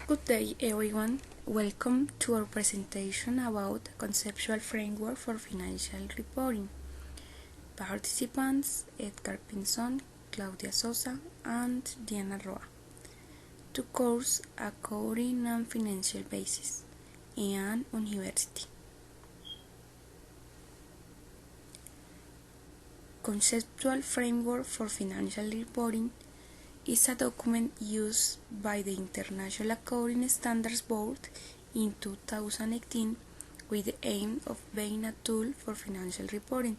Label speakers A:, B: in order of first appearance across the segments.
A: Good day everyone, welcome to our presentation about a conceptual framework for financial reporting. Participants Edgar Pinzon, Claudia Sosa and Diana Roa. To course Accounting and Financial Basis in University. Conceptual Framework for Financial Reporting is a document used by the International Accounting Standards Board in 2018 with the aim of being a tool for financial reporting.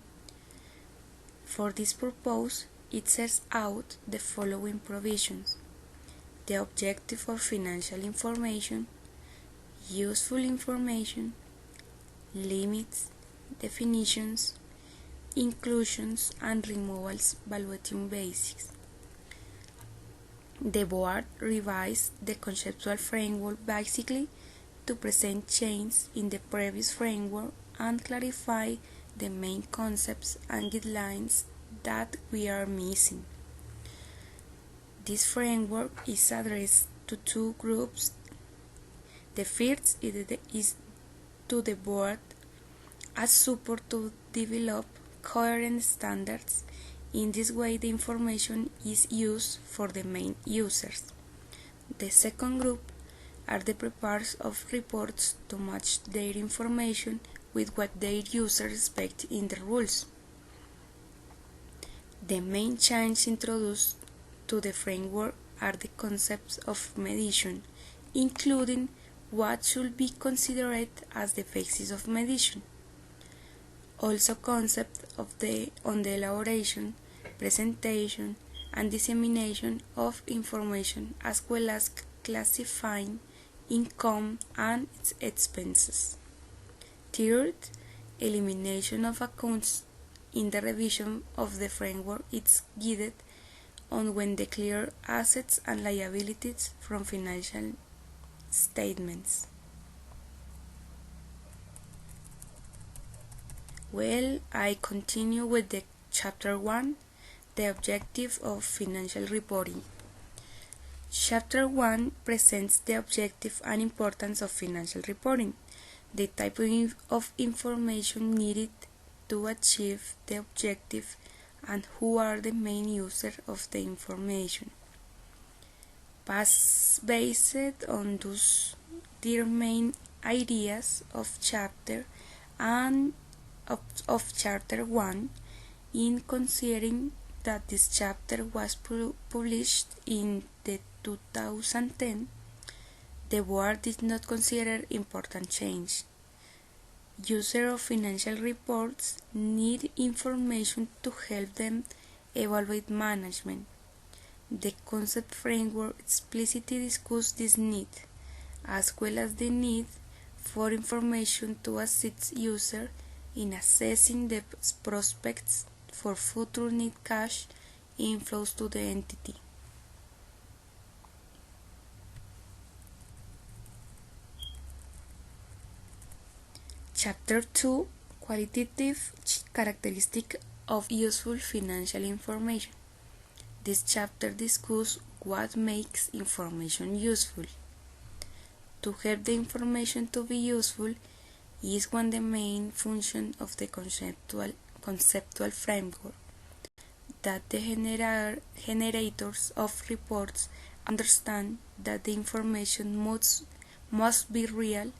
A: For this purpose, it sets out the following provisions: the objective of financial information, useful information, limits, definitions, inclusions and removals, valuation basics. The board revised the conceptual framework basically to present changes in the previous framework and clarify the main concepts and guidelines that we are missing. This framework is addressed to two groups. The first is to the board as support to develop coherent standards. In this way, the information is used for the main users. The second group are the preparers of reports to match their information with what their users expect in the rules. The main changes introduced to the framework are the concepts of mediation, including what should be considered as the basis of mediation. Also concepts on the elaboration, presentation, and dissemination of information, as well as classifying income and its expenses. Third, elimination of accounts. In the revision of the framework, it's guided on when declare assets and liabilities from financial statements. Well, I continue with the Chapter 1, the objective of financial reporting. Chapter 1 presents the objective and importance of financial reporting, the type of information needed to achieve the objective, and who are the main users of the information. Based on those their main ideas of chapter and of Chapter 1, in considering that this chapter was published in the 2010, the board did not consider important change. Users of financial reports need information to help them evaluate management. The concept framework explicitly discusses this need, as well as the need for information to assist users in assessing the prospects for future net cash inflows to the entity. Chapter 2, Qualitative Characteristics of Useful Financial Information. This chapter discusses what makes information useful. To help the information to be useful is one of the main functions of the conceptual framework, that the generators of reports understand that the information must be real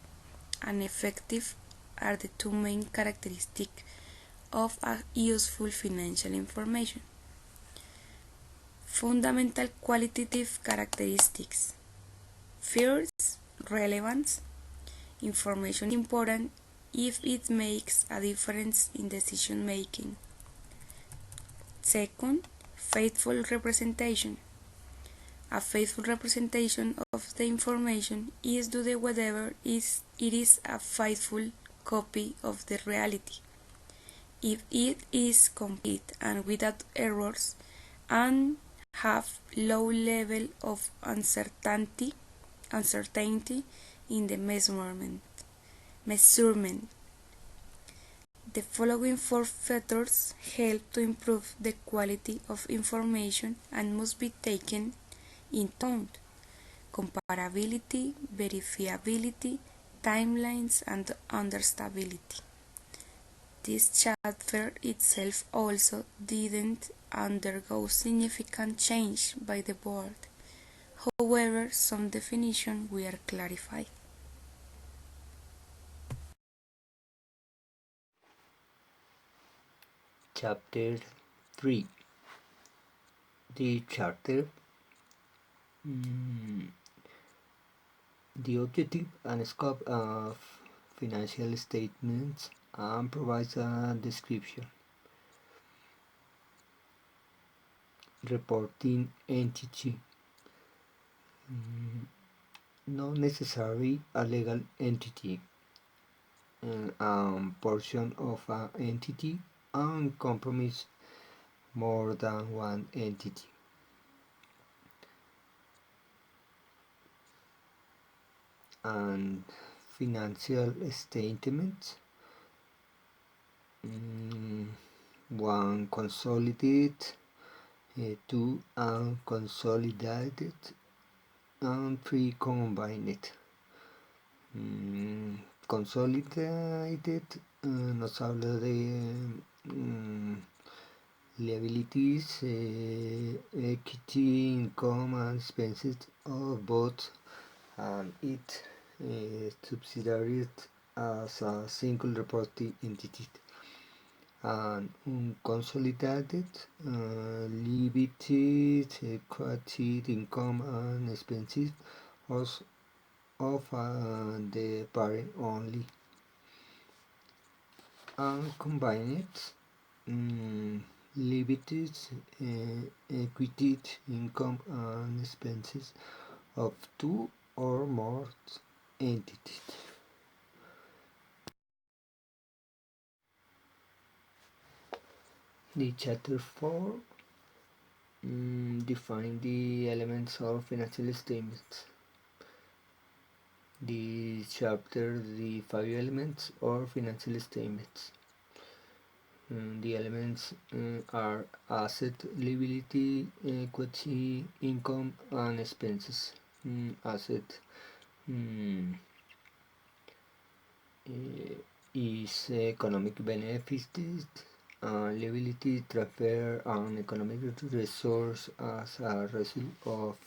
A: and effective are the two main characteristics of a useful financial information. Fundamental qualitative characteristics. First, relevance. Information is important if it makes a difference in decision making. Second, faithful representation. A faithful representation of the information is due to whatever it is a faithful copy of the reality. If it is complete and without errors and have low level of uncertainty in the measurement. The following four factors help to improve the quality of information and must be taken into account: comparability, verifiability, timelines, and understandability. This chapter itself also didn't undergo significant change by the board. However, some definitions were clarified.
B: Chapter 3. The Charter. The objective and scope of financial statements and provides a description. Reporting entity. Not necessarily a legal entity, portion of an entity and compromise more than one entity. And financial statements, one consolidated, two unconsolidated, and three combined. Consolidated nos habla de liabilities, equity, income, and expenses of both, and it subsidiaries as a single reporting entity. And unconsolidated, liabilities, equity, income, and expenses of the parent only. And combined, liabilities, equity, income, and expenses of two or more entities. The chapter 4 define the elements of financial statements. The chapter, the 5 elements of financial statements. The elements are asset, liability, equity, income, and expenses. Asset is economic benefits, liability transfer an economic resource as a result of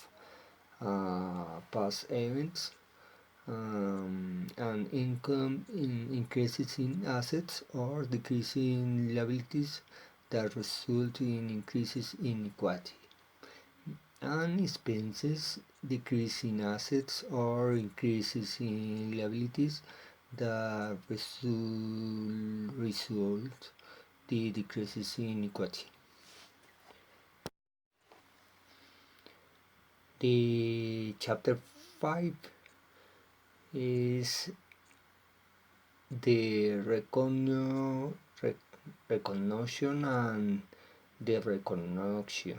B: past events, and income increases in assets or decreases in liabilities that result in increases in equity. And expenses decrease in assets or increases in liabilities that result the decreases in equity. The chapter 5 is the recognition and the recognition.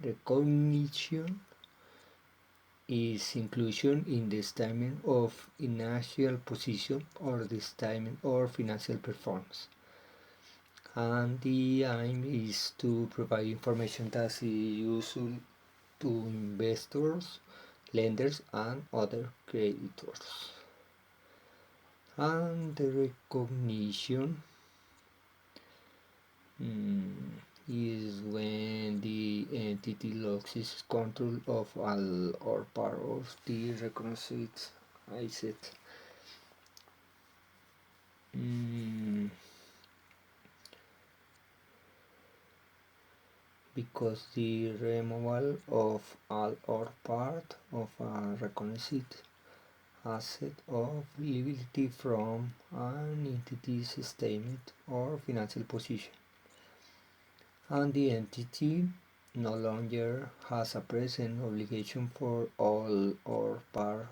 B: Recognition is inclusion in the statement of financial position or the statement or financial performance. And the aim is to provide information that is useful to investors, lenders, and other creditors. And the recognition is when the entity loses control of all or part of the recognized asset. Because the removal of all or part of a recognized asset of liability from an entity's statement or financial position, and the entity no longer has a present obligation for all or part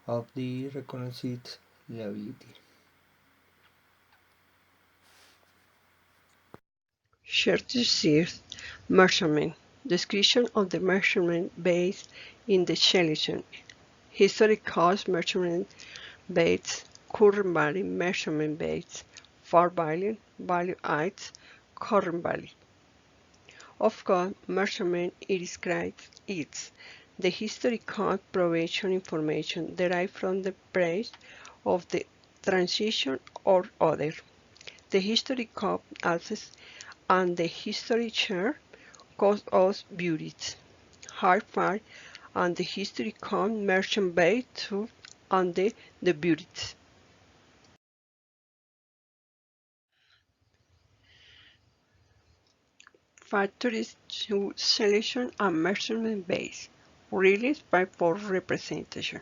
B: of the recognized liability.
C: Chapter 6. Measurement. Description of the measurement based in the selection. Historic cost measurement based, current value measurement based, fair value, value adds, current value. Of course, measurement it describes its The history count provision information derived from the price of the transition or other. The history count access and the history share cost us beauties. Hard fire and the history count merchant base to and the beauties. Factories to selection and measurement base. Release by for representation.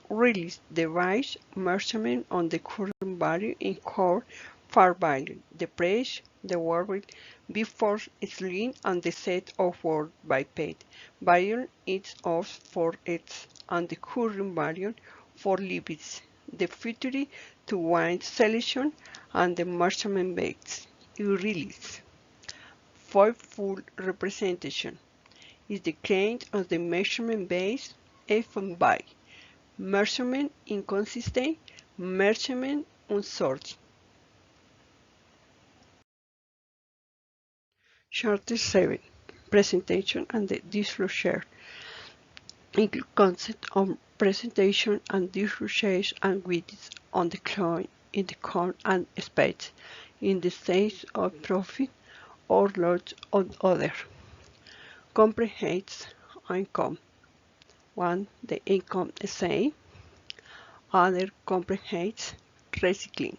C: Release device measurement on the current value in core far value, the price, the word before line and the set of word by paid. Value is off for its and the current value for limits. The future to wind selection and the measurement base. Release. For full representation is the kind of the measurement base F and by. Measurement inconsistent, measurement uncertain. Chapter 7. Presentation and the disclosure. Include concept of presentation and disclosure and widgets on the client in the count and space in the stage of profit or loss on other. Comprehends income. 1. The income essay. Other comprehends recycling.